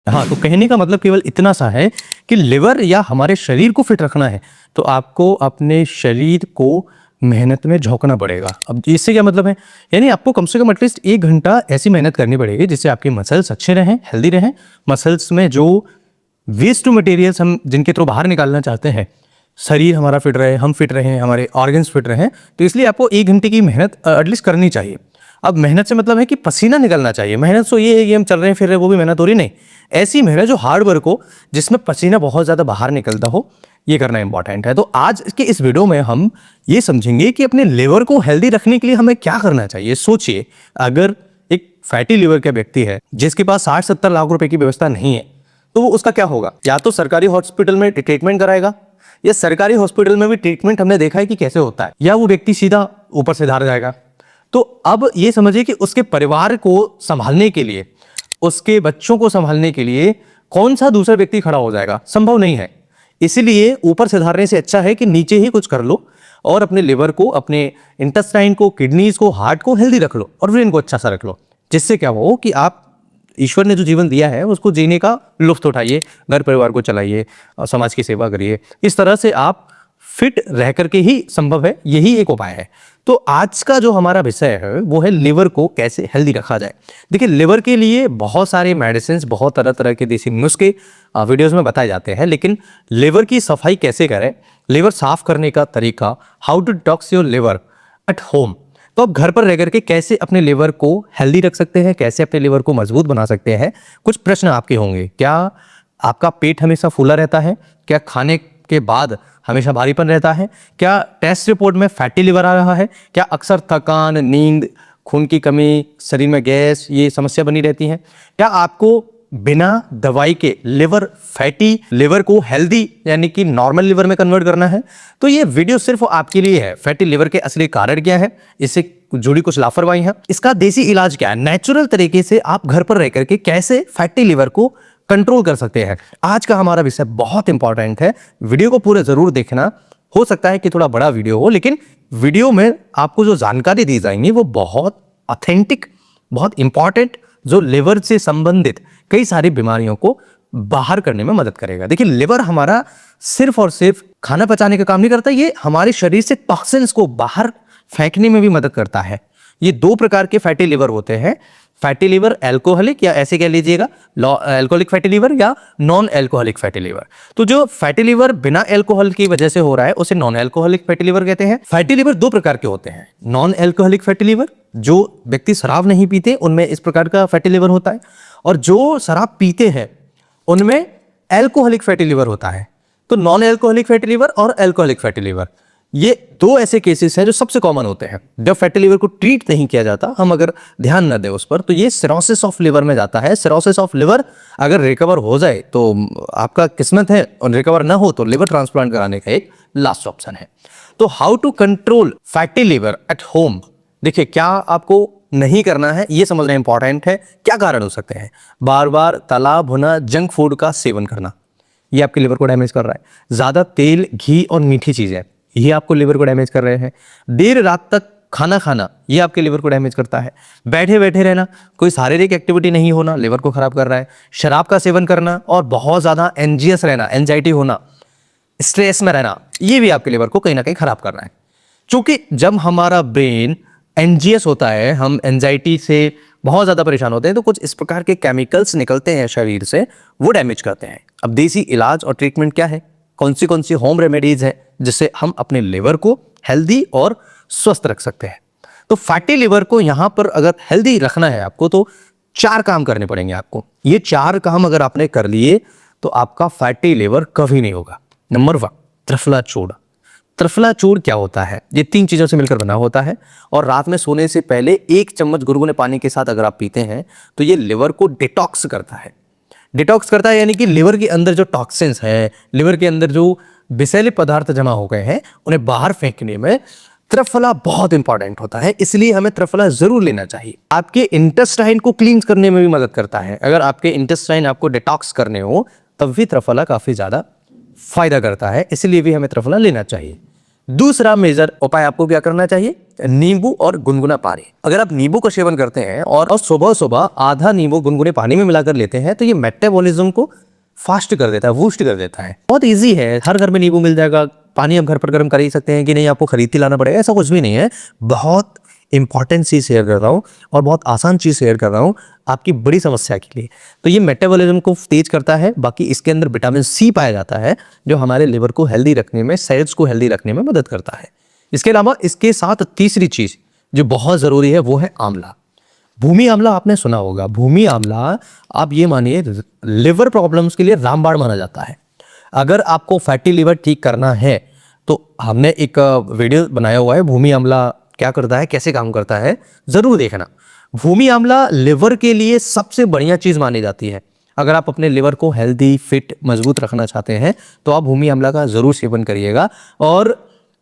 हाँ, तो कहने का मतलब केवल इतना सा है कि लिवर या हमारे शरीर को फिट रखना है तो आपको अपने शरीर को मेहनत में झोंकना पड़ेगा। अब इससे क्या मतलब है, यानी आपको कम से कम एटलीस्ट 1 घंटा ऐसी मेहनत करनी पड़ेगी जिससे आपके मसल्स अच्छे रहें, हेल्दी रहें। मसल्स में जो वेस्ट मटेरियल्स हम जिनके थ्रू बाहर निकालना चाहते हैं, शरीर हमारा फिट रहे, हम फिट रहें, हमारे ऑर्गन्स फिट रहें, तो इसलिए आपको 1 घंटे की मेहनत एटलीस्ट करनी चाहिए। अब मेहनत से मतलब है कि पसीना निकलना चाहिए। मेहनत तो ये है कि हम चल रहे हैं फिर रहे, वो भी मेहनत हो रही नहीं। ऐसी मेहनत जो हार्ड वर्क हो, जिसमें पसीना बहुत ज़्यादा बाहर निकलता हो, ये करना इंपॉर्टेंट है। तो आज के इस वीडियो में हम ये समझेंगे कि अपने लिवर को हेल्दी रखने के लिए हमें क्या करना चाहिए। सोचिए, अगर एक फैटी लिवर का व्यक्ति है जिसके पास 60-70 लाख रुपए की व्यवस्था नहीं है, तो वो उसका क्या होगा? या तो सरकारी हॉस्पिटल में ट्रीटमेंट कराएगा, या सरकारी हॉस्पिटल में भी ट्रीटमेंट हमने देखा है कि कैसे होता है, या वो व्यक्ति सीधा ऊपर से धार जाएगा। तो अब ये समझिए कि उसके परिवार को संभालने के लिए, उसके बच्चों को संभालने के लिए कौन सा दूसरा व्यक्ति खड़ा हो जाएगा? संभव नहीं है। इसीलिए ऊपर से धारने से अच्छा है कि नीचे ही कुछ कर लो और अपने लिवर को, अपने इंटेस्टाइन को, किडनीज को, हार्ट को हेल्दी रख लो और ब्रेन को अच्छा सा रख लो। जिससे क्या हो कि आप ईश्वर ने जो जीवन दिया है उसको जीने का लुत्फ उठाइए, घर परिवार को चलाइए, समाज की सेवा करिए। इस तरह से आप फिट रह करके ही संभव है, यही एक उपाय है। तो आज का जो हमारा विषय है वो है लिवर को कैसे हेल्दी रखा जाए। देखिए, लिवर के लिए बहुत सारे मेडिसिन, बहुत तरह तरह के देसी नुस्खे वीडियोस में बताए जाते हैं, लेकिन लिवर की सफाई कैसे करें, लिवर साफ करने का तरीका, how to detox your liver at home, तो आप घर पर रह करके कैसे अपने लिवर को हेल्दी रख सकते हैं, कैसे अपने लिवर को मजबूत बना सकते हैं। कुछ प्रश्न आपके होंगे। क्या आपका पेट हमेशा फूला रहता है? क्या खाने के बाद हमेशा भारीपन रहता है? क्या टेस्ट रिपोर्ट में फैटी लिवर आ रहा है? क्या अक्सर थकान, नींद, खून की कमी, शरीर में गैस, ये समस्या बनी रहती है? क्या आपको बिना दवाई के लिवर, फैटी लिवर को हेल्दी यानी कि नॉर्मल लिवर में कन्वर्ट करना है? तो ये वीडियो सिर्फ आपके लिए है। फैटी लिवर के असली कारण क्या है, इससे जुड़ी कुछ लापरवाही है, इसका देसी इलाज क्या है, नेचुरल तरीके से आप घर पर रह करके कैसे फैटी लिवर को कंट्रोल कर सकते हैं। आज का हमारा विषय बहुत इंपॉर्टेंट है, वीडियो को पूरे जरूर देखना। हो सकता है कि थोड़ा बड़ा वीडियो हो, लेकिन वीडियो में आपको जो जानकारी दी जाएंगी वो बहुत ऑथेंटिक, बहुत इंपॉर्टेंट, जो लिवर से संबंधित कई सारी बीमारियों को बाहर करने में मदद करेगा। देखिए, लिवर हमारा सिर्फ और सिर्फ खाना पचाने का काम नहीं करता, ये हमारे शरीर से टॉक्सिन्स को बाहर फेंकने में भी मदद करता है। ये 2 प्रकार के फैटी लिवर होते हैं, फैटी लिवर एल्कोहलिक, या ऐसे कह लीजिएगा एल्कोहलिक फैटी लिवर या नॉन एल्कोहलिक फैटी लिवर। तो जो फैटी लिवर बिना एल्कोहल की वजह से हो रहा है उसे नॉन एल्कोहलिक फैटी लिवर कहते हैं। फैटी लिवर 2 प्रकार के होते हैं। नॉन एल्कोहलिक फैटी लिवर, जो व्यक्ति शराब नहीं पीते उनमें इस प्रकार का फैटी लिवर होता है, और जो शराब पीते हैं उनमें एल्कोहलिक फैटी लिवर होता है। तो नॉन एल्कोहलिक फैटी लिवर और एल्कोहलिक फैटी लिवर, ये 2 ऐसे केसेस हैं जो सबसे कॉमन होते हैं। जब फैटी लिवर को ट्रीट नहीं किया जाता, हम अगर ध्यान न दें उस पर, तो ये सिरोसिस ऑफ लिवर में जाता है। सिरोसिस ऑफ लिवर अगर रिकवर हो जाए तो आपका किस्मत है, और रिकवर ना हो तो लिवर ट्रांसप्लांट कराने का एक लास्ट ऑप्शन है। तो how to control fatty liver at home. देखिए, क्या आपको नहीं करना है ये समझना इंपॉर्टेंट है। क्या कारण हो सकते हैं? बार बार तला भुना जंक फूड का सेवन करना, ये आपके लिवर को डैमेज कर रहा है। ज्यादा तेल, घी और मीठी चीजें, ये आपको लिवर को डैमेज कर रहे हैं। देर रात तक खाना खाना, ये आपके लिवर को डैमेज करता है। बैठे बैठे रहना, कोई शारीरिक एक्टिविटी नहीं होना, लिवर को खराब कर रहा है। शराब का सेवन करना और बहुत ज्यादा एंजियस रहना, एंजाइटी होना, स्ट्रेस में रहना, ये भी आपके लिवर को कहीं ना कहीं खराब कर रहा है। क्योंकि जब हमारा ब्रेन एंजियस होता है, हम एंजाइटी से बहुत ज़्यादा परेशान होते हैं, तो कुछ इस प्रकार के केमिकल्स निकलते हैं शरीर से, वो डैमेज करते हैं। अब देसी इलाज और ट्रीटमेंट क्या है, कौन सी होम रेमेडीज है जिससे हम अपने लिवर को हेल्दी और स्वस्थ रख सकते हैं। तो फैटी लिवर को यहाँ पर अगर हेल्दी रखना है आपको, तो 4 काम करने पड़ेंगे आपको। ये 4 काम अगर आपने कर लिए तो आपका फैटी लिवर कभी नहीं होगा। नंबर 1, त्रिफला चूर्ण। त्रिफला चूर्ण क्या होता है? ये 3 चीजों से मिलकर बना होता है, और रात में सोने से पहले 1 चम्मच गुनगुने पानी के साथ अगर आप पीते हैं तो ये लिवर को डिटॉक्स करता है। डिटॉक्स करता है यानी कि लिवर के अंदर जो टॉक्सिन्स हैं, लिवर के अंदर जो विषैले पदार्थ जमा हो गए हैं, उन्हें बाहर फेंकने में त्रिफला बहुत इंपॉर्टेंट होता है। इसलिए हमें त्रिफला जरूर लेना चाहिए। आपके इंटेस्टाइन को क्लींस करने में भी मदद करता है। अगर आपके इंटेस्टाइन आपको डिटॉक्स करने हो तब भी त्रिफला काफी ज्यादा फायदा करता है, इसलिए भी हमें त्रिफला लेना चाहिए। दूसरा मेजर उपाय आपको क्या करना चाहिए, नींबू और गुनगुना पानी। अगर आप नींबू का सेवन करते हैं और सुबह सुबह आधा नींबू गुनगुने पानी में मिलाकर लेते हैं तो ये मेटाबॉलिज्म को फास्ट कर देता है, बूस्ट कर देता है। बहुत इजी है, हर घर में नींबू मिल जाएगा। पानी आप घर पर गर्म कर ही सकते हैं कि नहीं, आपको खरीद के लाना पड़ेगा, ऐसा कुछ भी नहीं है। बहुत इंपॉर्टेंट चीज़ शेयर कर रहा हूँ और बहुत आसान चीज़ शेयर कर रहा हूँ आपकी बड़ी समस्या के लिए। तो ये मेटाबॉलिज्म को तेज करता है। बाकी इसके अंदर विटामिन सी पाया जाता है जो हमारे लिवर को हेल्दी रखने में, सेल्स को हेल्दी रखने में मदद करता है। इसके अलावा इसके साथ तीसरी चीज़ जो बहुत ज़रूरी है वो है आंवला। भूमि आंवला आपने सुना होगा। भूमि आंवला आप ये मानिए लिवर प्रॉब्लम्स के लिए रामबाण माना जाता है। अगर आपको फैटी लिवर ठीक करना है तो हमने एक वीडियो बनाया हुआ है, भूमि आंवला क्या करता है, कैसे काम करता है, ज़रूर देखना। भूमि आंवला लिवर के लिए सबसे बढ़िया चीज़ मानी जाती है। अगर आप अपने लिवर को हेल्दी, फिट, मजबूत रखना चाहते हैं तो आप भूमि आंवला का ज़रूर सेवन करिएगा। और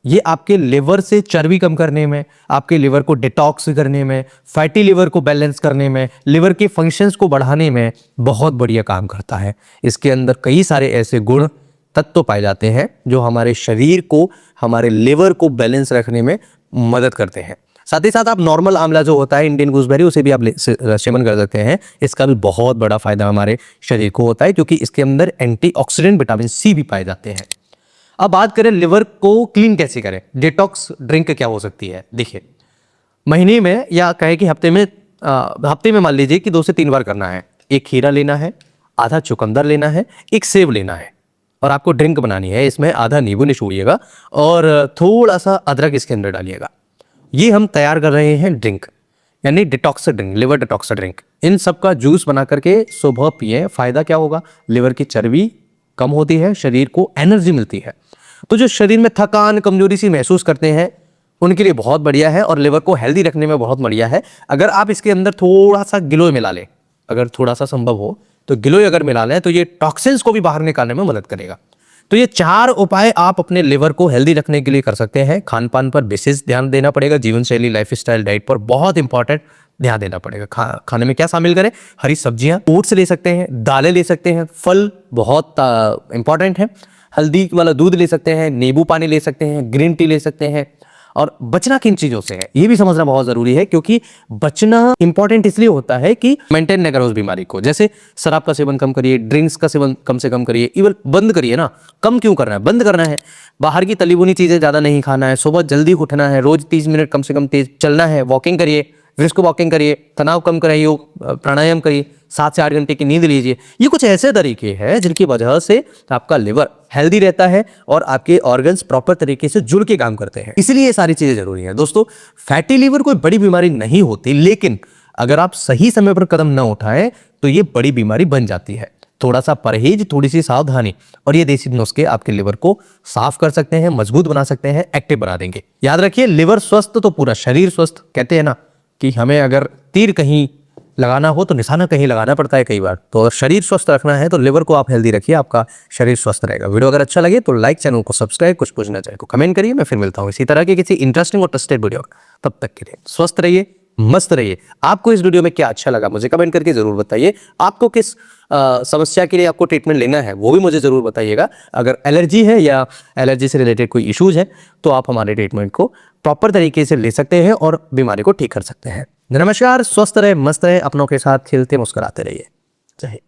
ये आपके लिवर से चर्बी कम करने में, आपके लिवर को डिटॉक्स करने में, फैटी लिवर को बैलेंस करने में, लिवर के फंक्शंस को बढ़ाने में बहुत बढ़िया काम करता है। इसके अंदर कई सारे ऐसे गुण तत्व पाए जाते हैं जो हमारे शरीर को, हमारे लिवर को बैलेंस रखने में मदद करते हैं। साथ ही साथ आप नॉर्मल आंवला जो होता है, इंडियन गूसबेरी, उसे भी आप सेवन कर सकते हैं। इसका भी बहुत बड़ा फायदा हमारे शरीर को होता है क्योंकि इसके अंदर एंटीऑक्सीडेंट विटामिन सी भी पाए जाते हैं। अब बात करें लिवर को क्लीन कैसे करें, डिटॉक्स ड्रिंक क्या हो सकती है। देखिए, महीने में या कहे कि हफ्ते में मान लीजिए कि 2 से 3 बार करना है। एक खीरा लेना है, आधा चुकंदर लेना है, एक सेब लेना है और आपको ड्रिंक बनानी है। इसमें आधा नींबू निचोड़िएगा और थोड़ा सा अदरक इसके अंदर डालिएगा। ये हम तैयार कर रहे हैं ड्रिंक, यानी detox drink, liver detox drink. इन सब का जूस बना करके सुबह पिए। फायदा क्या होगा, लिवर की चर्बी कम होती है, शरीर को एनर्जी मिलती है। तो जो शरीर में थकान, कमजोरी सी महसूस करते हैं उनके लिए बहुत बढ़िया है और लिवर को हेल्दी रखने में बहुत बढ़िया है। अगर आप इसके अंदर थोड़ा सा गिलोय मिला लें, अगर थोड़ा सा संभव हो तो गिलोय अगर मिला लें तो ये टॉक्सिन्स को भी बाहर निकालने में मदद करेगा। तो ये 4 उपाय आप अपने लिवर को हेल्दी रखने के लिए कर सकते हैं। खान पान पर विशेष ध्यान देना पड़ेगा, जीवन शैली, लाइफस्टाइल, डाइट पर बहुत इंपॉर्टेंट ध्यान देना पड़ेगा। खाने में क्या शामिल करें, हरी सब्जियां, ओट्स ले सकते हैं, दालें ले सकते हैं, फल बहुत इंपॉर्टेंट है, हल्दी वाला दूध ले सकते हैं, नींबू पानी ले सकते हैं, ग्रीन टी ले सकते हैं। और बचना किन चीजों से है ये भी समझना बहुत जरूरी है क्योंकि बचना इंपॉर्टेंट इसलिए होता है कि मेंटेन न करो उस बीमारी को। जैसे शराब का सेवन कम करिए, ड्रिंक्स का सेवन कम से कम करिए, इवन बंद करिए ना। कम क्यों करना है, बंद करना है। बाहर की तली भुनी चीजें ज्यादा नहीं खाना है, सुबह जल्दी उठना है, रोज 30 मिनट कम से कम तेज चलना है, वॉकिंग करिए, ब्रिस्क वॉकिंग करिए, तनाव कम कराइए, प्राणायाम करिए, 7 से 8 घंटे की नींद लीजिए। ये कुछ ऐसे तरीके हैं जिनकी वजह से आपका लिवर हेल्दी रहता है और आपके ऑर्गन्स प्रॉपर तरीके से जुड़ के काम करते हैं। इसलिए ये सारी चीजें जरूरी हैं। दोस्तों, फैटी लिवर कोई बड़ी बीमारी नहीं होती, लेकिन अगर आप सही समय पर कदम न उठाएं तो ये बड़ी बीमारी बन जाती है। थोड़ा सा परहेज, थोड़ी सी सावधानी और ये देसी नुस्खे आपके लिवर को साफ कर सकते हैं, मजबूत बना सकते हैं, एक्टिव बना देंगे। याद रखिए, लिवर स्वस्थ तो पूरा शरीर स्वस्थ। कहते हैं ना कि हमें अगर तीर कहीं लगाना हो तो निशाना कहीं लगाना पड़ता है कई बार। तो अगर शरीर स्वस्थ रखना है तो लिवर को आप हेल्दी रखिए, आपका शरीर स्वस्थ रहेगा। वीडियो अगर अच्छा लगे तो लाइक, चैनल को सब्सक्राइब, कुछ पूछना चाहे तो कमेंट करिए। मैं फिर मिलता हूँ इसी तरह के किसी इंटरेस्टिंग और ट्रस्टेड वीडियो। तब तक के लिए स्वस्थ रहिए, मस्त रहिए। आपको इस वीडियो में क्या अच्छा लगा मुझे कमेंट करके जरूर बताइए। आपको किस समस्या के लिए आपको ट्रीटमेंट लेना है वो भी मुझे जरूर बताइएगा। अगर एलर्जी है या एलर्जी से रिलेटेड कोई इश्यूज है तो आप हमारे ट्रीटमेंट को प्रॉपर तरीके से ले सकते हैं और बीमारी को ठीक कर सकते हैं। नमस्कार, स्वस्थ रहे, मस्त रहे, अपनों के साथ खेलते मुस्कुराते रहिए। जय हिंद।